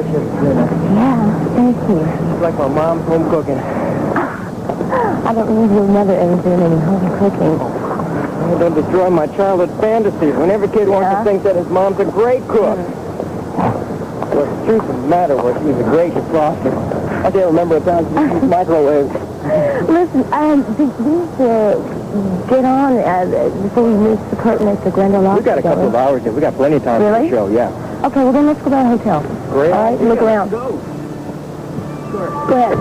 delicious dinner. Yeah, thank you. It's like my mom's home cooking. I don't believe you'll never ever do any home cooking. Oh, don't destroy my childhood fantasies when every kid wants to think that his mom's a great cook. Well, the truth of the matter was she was a great defroster. I can't remember a time she used microwaves. Listen, did we get on before we reach the curtain at the Glendale Lobster? We've got a couple of hours yet. We've got plenty of time for the show, yeah. Okay, well then let's go to the hotel. Great. All right, look around. Go. Sure. Go ahead.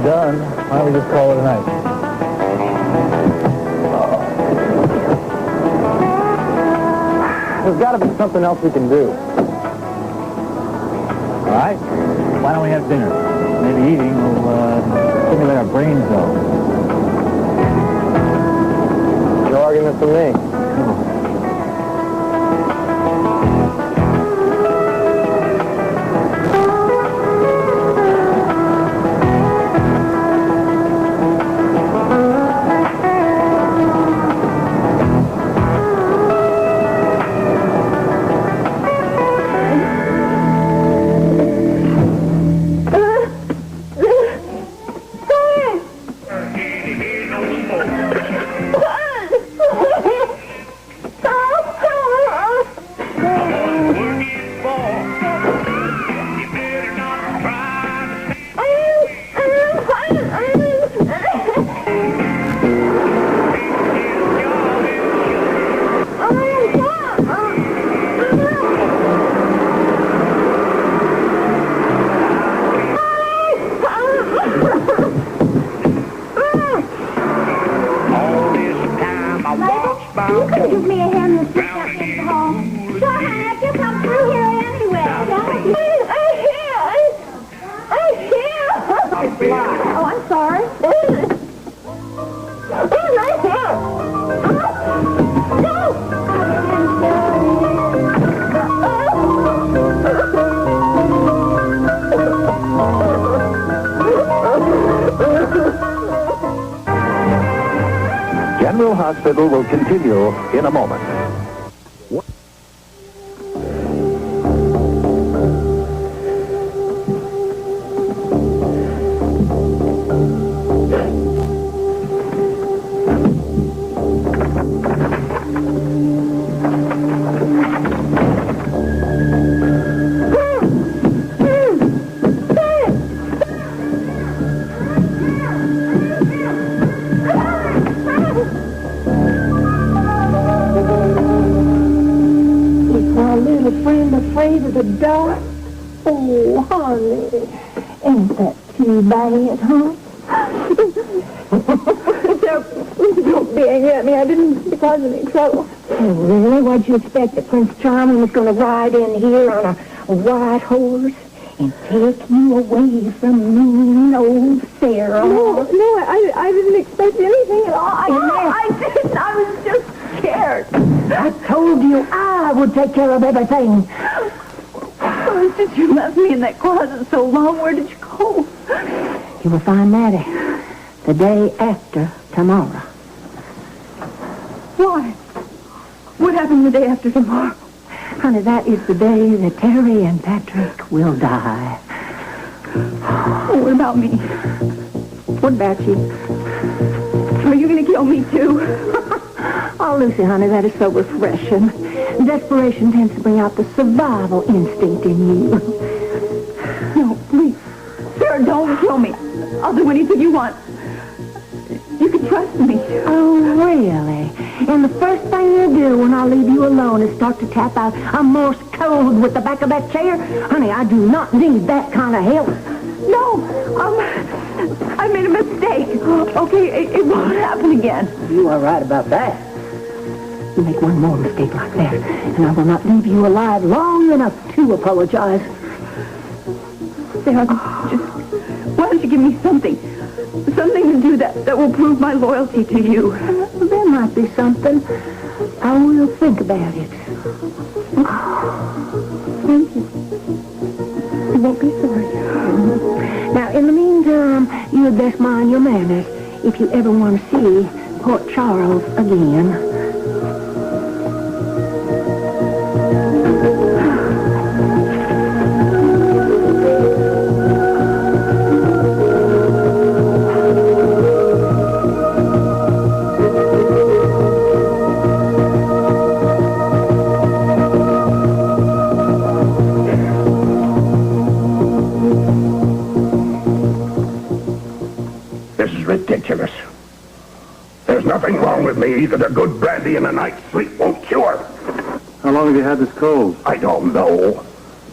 Done. Why don't we just call it a night? There's got to be something else we can do. All right. Why don't we have dinner? Maybe eating will stimulate our brains, though. No argument for me. General Hospital will continue in a moment. Afraid of the dark? Oh, honey, ain't that too bad, huh? Don't be angry at me. I didn't cause any trouble. Oh, really? What'd you expect? That Prince Charming was going to ride in here on a white horse and take you away from mean old Sarah? No, I didn't expect anything at all. I didn't. I was just scared. I told you I would take care of everything. Oh, since you left me in that closet so long, where did you go? You will find Maddie the day after tomorrow. Why? What happened the day after tomorrow? Honey, that is the day that Terry and Patrick will die. Oh, what about me? What about you? Are you going to kill me, too? Oh, Lucy, honey, that is so refreshing. Desperation tends to bring out the survival instinct in you. No, please. Sarah, don't kill me. I'll do anything you want. You can trust me. Oh, really? And the first thing you do when I leave you alone is start to tap out a Morse code with the back of that chair. Honey, I do not need that kind of help. No, I made a mistake. Okay, it won't happen again. You are right about that. You make one more mistake like that, and I will not leave you alive long enough to apologize. Sarah, just, why don't you give me something to do that will prove my loyalty to you? There might be something. I will think about it. Thank you. You won't be sorry. Now, in the meantime, you had best mind your manners if you ever want to see Port Charles again. Ridiculous. There's nothing wrong with me that a good brandy and a night's sleep won't cure. How long have you had this cold? I don't know.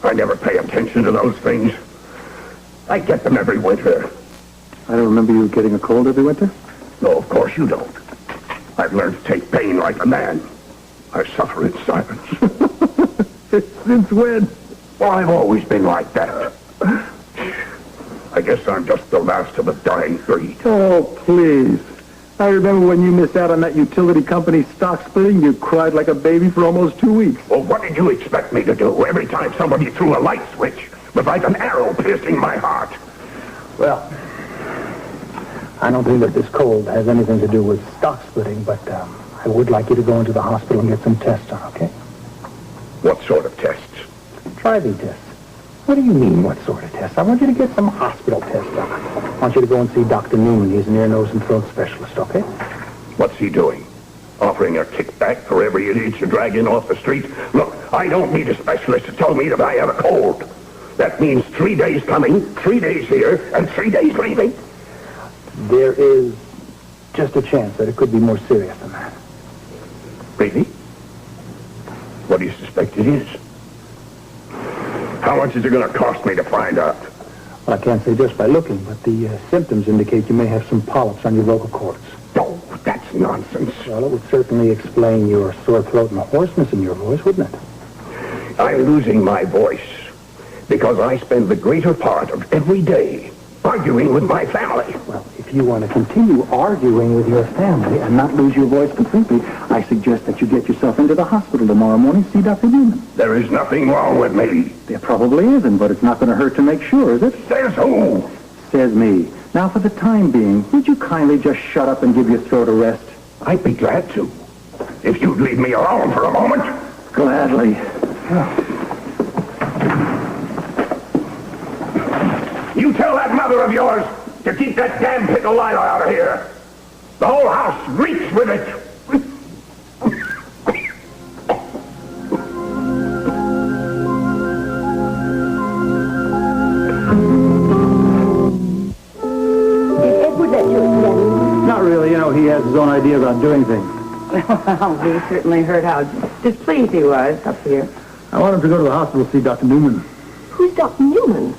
I never pay attention to those things. I get them every winter. I don't remember you getting a cold every winter. No, of course you don't. I've learned to take pain like a man. I suffer in silence. Since when? Well, I've always been like that. I guess I'm just the last of a dying breed. Oh, please. I remember when you missed out on that utility company stock splitting, you cried like a baby for almost 2 weeks. Well, what did you expect me to do? Every time somebody threw a light switch, it was like an arrow piercing my heart. Well, I don't think that this cold has anything to do with stock splitting, but I would like you to go into the hospital and get some tests done, okay? What sort of tests? Driving tests. What do you mean, what sort of tests? I want you to get some hospital tests done. I want you to go and see Dr. Newman. He's an ear, nose, and throat specialist, okay? What's he doing? Offering a kickback for every idiot you drag in off the street? Look, I don't need a specialist to tell me that I have a cold. That means 3 days coming, 3 days here, and 3 days leaving. There is just a chance that it could be more serious than that. Really? What do you suspect it is? How much is it going to cost me to find out? Well, I can't say just by looking, but the symptoms indicate you may have some polyps on your vocal cords. No, that's nonsense. Well, it would certainly explain your sore throat and the hoarseness in your voice, wouldn't it? I'm losing my voice because I spend the greater part of every day arguing with my family. Well, if you want to continue arguing with your family and not lose your voice completely, I suggest that you get yourself into the hospital tomorrow morning, see Dr. Newman. There is nothing wrong with me. There probably isn't, but it's not going to hurt to make sure, is it? Says who? Says me. Now, for the time being, would you kindly just shut up and give your throat a rest? I'd be glad to. If you'd leave me alone for a moment. Gladly. You tell that mother of yours to keep that damn pickle Lila out of here. The whole house reeks with it. Did Edward let you examine? Not really. You know, he has his own idea about doing things. Well, we certainly heard how displeased he was up here. I want him to go to the hospital to see Dr. Newman. Who's Dr. Newman?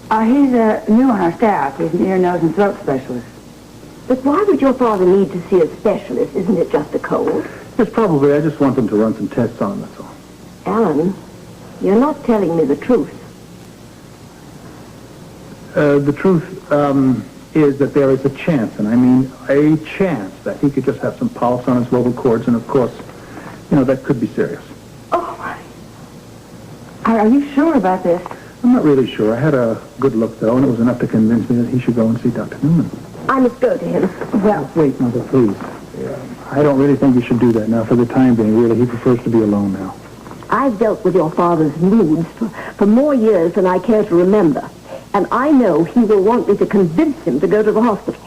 He's new on our staff. He's an ear, nose, and throat specialist. But why would your father need to see a specialist? Isn't it just a cold? Yes, probably. I just want them to run some tests on him, that's all. Alan, you're not telling me the truth. The truth is that there is a chance, and I mean a chance, that he could just have some polyps on his vocal cords, and of course, you know, that could be serious. Oh, my. Are you sure about this? I'm not really sure. I had a good look, though, and it was enough to convince me that he should go and see Dr. Newman. I must go to him. Well, Wait, Mother, please. I don't really think you should do that now. For the time being, really, he prefers to be alone now. I've dealt with your father's moods for more years than I care to remember. And I know he will want me to convince him to go to the hospital.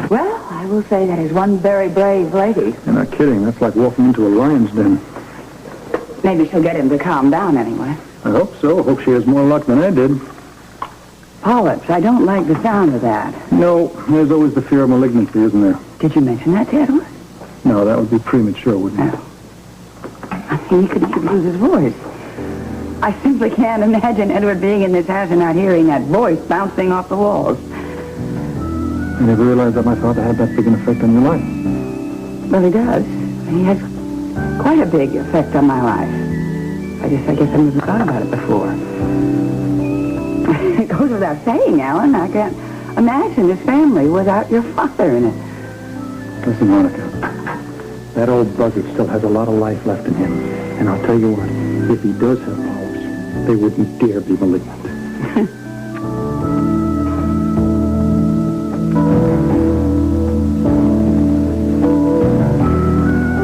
well, I will say that is one very brave lady. You're not kidding. That's like walking into a lion's den. Maybe she'll get him to calm down anyway. I hope so. Hope she has more luck than I did. Polyps. I don't like the sound of that. No, there's always the fear of malignancy, isn't there? Did you mention that to Edward? No, that would be premature, wouldn't it? I mean, he could lose his voice. I simply can't imagine Edward being in this house and not hearing that voice bouncing off the walls. I never realized that my father had that big an effect on your life. Well, he does. He has quite a big effect on my life. I guess I never thought about it before. It goes without saying, Alan. I can't imagine this family without your father in it. Listen, Monica, that old buzzard still has a lot of life left in him. And I'll tell you what, if he does have powers, they wouldn't dare be malignant.